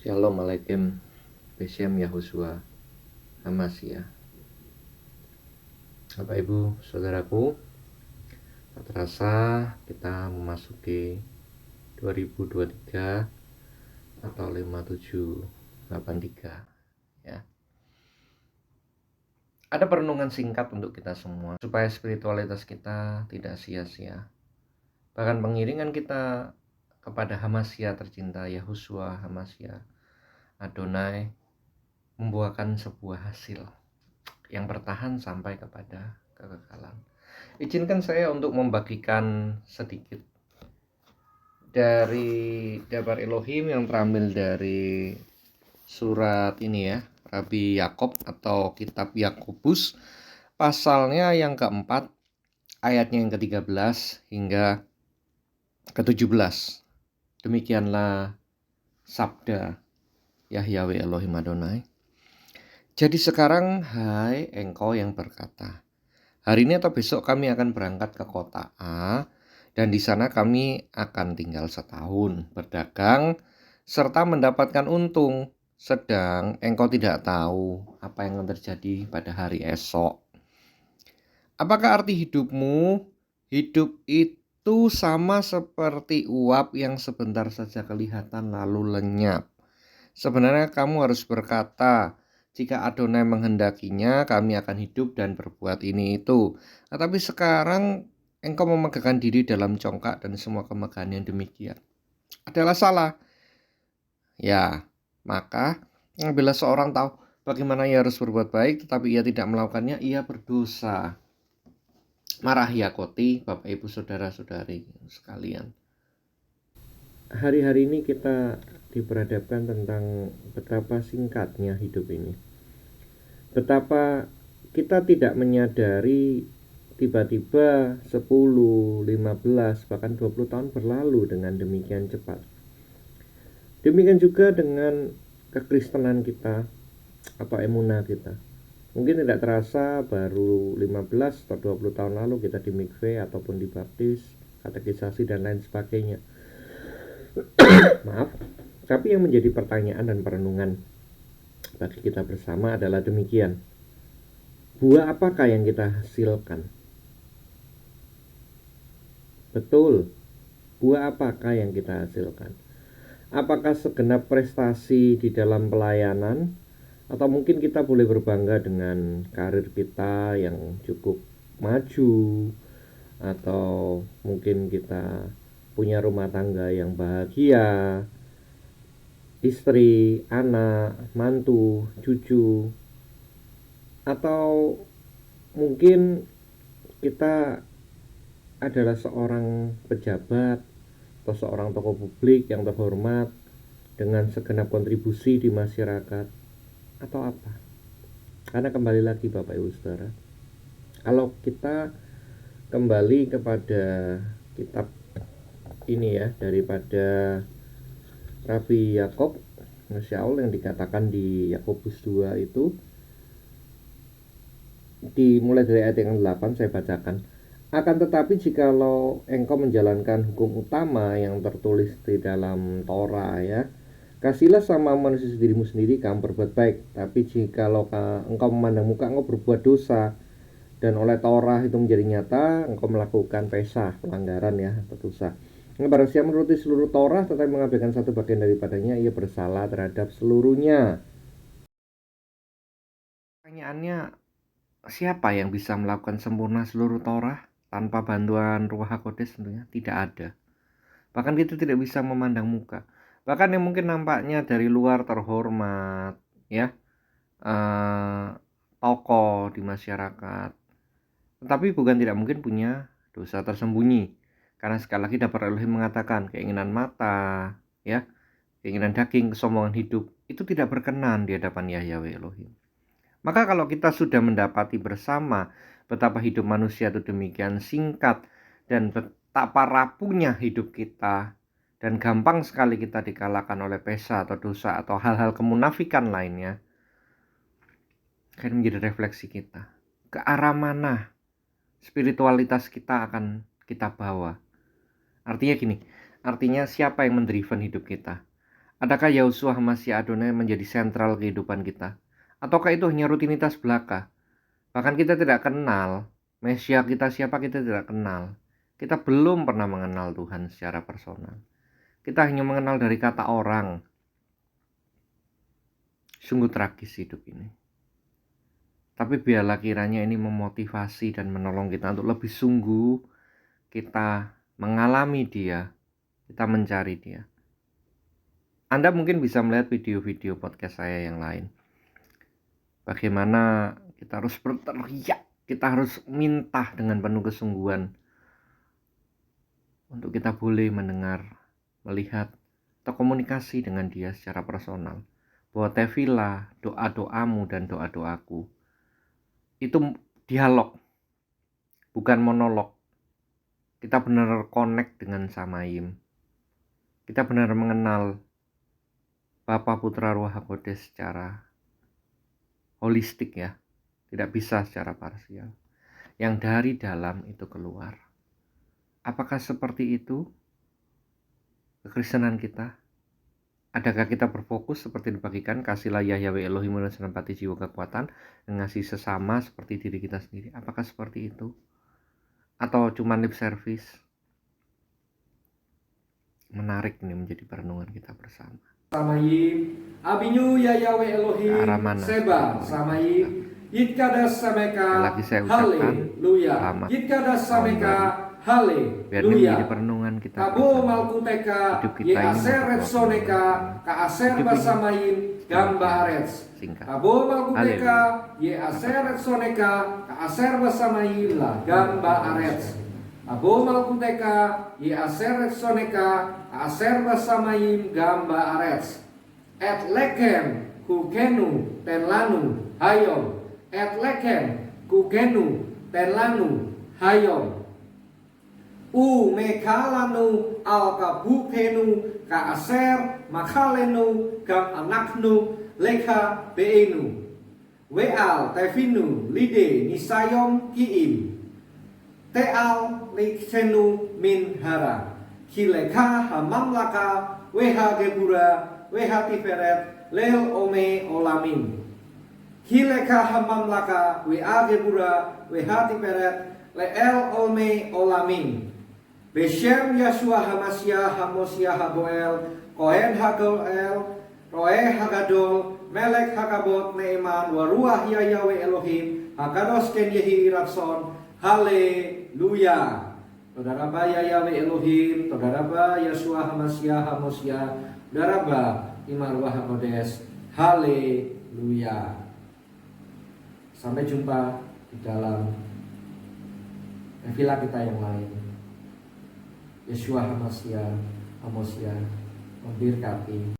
Shalom Aleichem, Beshem Yahushua, Hamasya. Bapak Ibu Saudaraku, tak terasa kita memasuki 2023 atau 5783 ya. Ada perenungan singkat untuk kita semua supaya spiritualitas kita tidak sia-sia. Bahkan pengiringan kita kepada Hamasya tercinta Yahushua, Hamasya Adonai membuahkan sebuah hasil yang bertahan sampai kepada kekekalan. Izinkan saya untuk membagikan sedikit dari Dabar Elohim yang terambil dari surat ini ya, Rabi Yakob atau kitab Yakobus, pasalnya yang keempat, ayatnya yang ke-13 hingga ke-17. Demikianlah sabda Yahweh Elohim Adonai. Jadi sekarang, hai engkau yang berkata, hari ini atau besok kami akan berangkat ke kota A, dan di sana kami akan tinggal setahun, berdagang, serta mendapatkan untung. Sedang engkau tidak tahu apa yang akan terjadi pada hari esok. Apakah arti hidupmu? Hidup itu sama seperti uap yang sebentar saja kelihatan lalu lenyap. Sebenarnya kamu harus berkata, jika Adonai menghendakinya, kami akan hidup dan berbuat ini itu. Tetapi sekarang engkau memegahkan diri dalam congkak dan semua kemegahan yang demikian adalah salah. Ya, maka bila seorang tahu bagaimana ia harus berbuat baik, tetapi ia tidak melakukannya, ia berdosa. Marah Yakoti, Bapak Ibu Saudara-saudari sekalian. Hari-hari ini kita diperhadapkan tentang betapa singkatnya hidup ini. Betapa kita tidak menyadari tiba-tiba 10, 15, bahkan 20 tahun berlalu dengan demikian cepat. Demikian juga dengan kekristenan kita atau emunah kita. Mungkin tidak terasa baru 15 atau 20 tahun lalu kita di mikve ataupun dibaptis, katekisasi dan lain sebagainya. Maaf, tapi yang menjadi pertanyaan dan perenungan bagi kita bersama adalah demikian. Buah apakah yang kita hasilkan? Betul, buah apakah yang kita hasilkan? Apakah segenap prestasi di dalam pelayanan? Atau mungkin kita boleh berbangga dengan karir kita yang cukup maju, atau mungkin kita punya rumah tangga yang bahagia, istri, anak, mantu, cucu, atau mungkin kita adalah seorang pejabat atau seorang tokoh publik yang terhormat dengan segenap kontribusi di masyarakat, atau apa? Karena kembali lagi Bapak Ibu Saudara, kalau kita kembali kepada kitab ini ya, daripada Rabi Yakob Syaul yang dikatakan di Yakobus 2 itu, dimulai dari ayat yang 8 saya bacakan. Akan tetapi jikalau engkau menjalankan hukum utama yang tertulis di dalam Torah ya, kasihlah sama manusia dirimu sendiri, kamu berbuat baik. Tapi jikalau engkau memandang muka, engkau berbuat dosa, dan oleh Torah itu menjadi nyata, engkau melakukan pesah, pelanggaran ya, atau dosa. Barang siapa menuruti seluruh Torah tetapi mengabaikan satu bagian daripadanya, ia bersalah terhadap seluruhnya. Pertanyaannya, siapa yang bisa melakukan sempurna seluruh Torah tanpa bantuan Ruach HaKodes? Tentunya tidak ada. Bahkan kita tidak bisa memandang muka. Bahkan yang mungkin nampaknya dari luar terhormat ya, tokoh di masyarakat, tetapi bukan tidak mungkin punya dosa tersembunyi. Karena sekali lagi Dabar Elohim mengatakan keinginan mata ya, keinginan daging, kesombongan hidup itu tidak berkenan di hadapan Yahweh Elohim. Maka kalau kita sudah mendapati bersama betapa hidup manusia itu demikian singkat dan betapa rapuhnya hidup kita, dan gampang sekali kita dikalahkan oleh pesa atau dosa atau hal-hal kemunafikan lainnya, akan menjadi refleksi kita. Ke arah mana spiritualitas kita akan kita bawa? Artinya gini, artinya siapa yang mendriven hidup kita? Adakah Yahusua HaMashiach Adonai menjadi sentral kehidupan kita? Ataukah itu hanya rutinitas belaka? Bahkan kita tidak kenal Mesias kita siapa, kita tidak kenal. Kita belum pernah mengenal Tuhan secara personal. Kita hanya mengenal dari kata orang. Sungguh tragis hidup ini. Tapi biarlah kiranya ini memotivasi dan menolong kita untuk lebih sungguh kita mengalami Dia, kita mencari Dia. Anda mungkin bisa melihat video-video podcast saya yang lain. Bagaimana kita harus berteriak, kita harus minta dengan penuh kesungguhan untuk kita boleh mendengar, melihat, atau komunikasi dengan Dia secara personal. Bahwa tefilah, doa-doamu dan doa-doaku itu dialog, bukan monolog. Kita benar connect dengan Samayim. Kita benar mengenal Bapa, Putra, Ruh HaKodes secara holistik ya. Tidak bisa secara parsial. Yang dari dalam itu keluar. Apakah seperti itu kekristenan kita? Adakah kita berfokus seperti dibagikan, kasihlah Yahweh Elohim dan senapati jiwa kekuatan, mengasihi sesama seperti diri kita sendiri? Apakah seperti itu? Atau cuma lip service? Menarik ini menjadi perenungan kita bersama. Samayim, Abinyu Yahweh Elohim, Seba, Samayim, Yitkadas Sameka, Haleluya, Yitkadas Sameka, Haleluya. Kabo Malkuteka, Yeaseret Soneka, Kaaser Basamayim, Gamba Arets. Kabo Malkuteka, Yeaseret Soneka, Kaaser Basamayim, Gamba Arets. Kabo Malkuteka, Yeaseret Soneka, Aser Basamayim, Gamba Arets. Et Lekem, Kukenu, Tenlanu, Hayom. Et Lekem, Kukenu, Tenlanu, Hayom. Mekalanu al-kabukenu ka-aser makalenu gam-anaknu leka beenu. Weal tefinu lide nisayom kiim. Teal likenu min hara. Kileka hamamlaka weha gebura weha tiferet lel ome olamin. Kileka hamamlaka weha gebura weha tiferet lel ome olamin. Beshem Yahusua HaMashiach Hamoshiach Hagoel Kohen Hagoel Roe Hagadol Melek Hakabot Neeman Waruah Yahweh Elohim Hakados Ken Yehi Ratson. Haleluya. Todaraba Yahweh Elohim, Todaraba Yahusua HaMashiach Hamoshiach, Todaraba Imar Ruah HaKodes. Haleluya. Sampai jumpa di dalam villa kita yang lain. Yahusua HaMashiach Hamoshiach memberkati.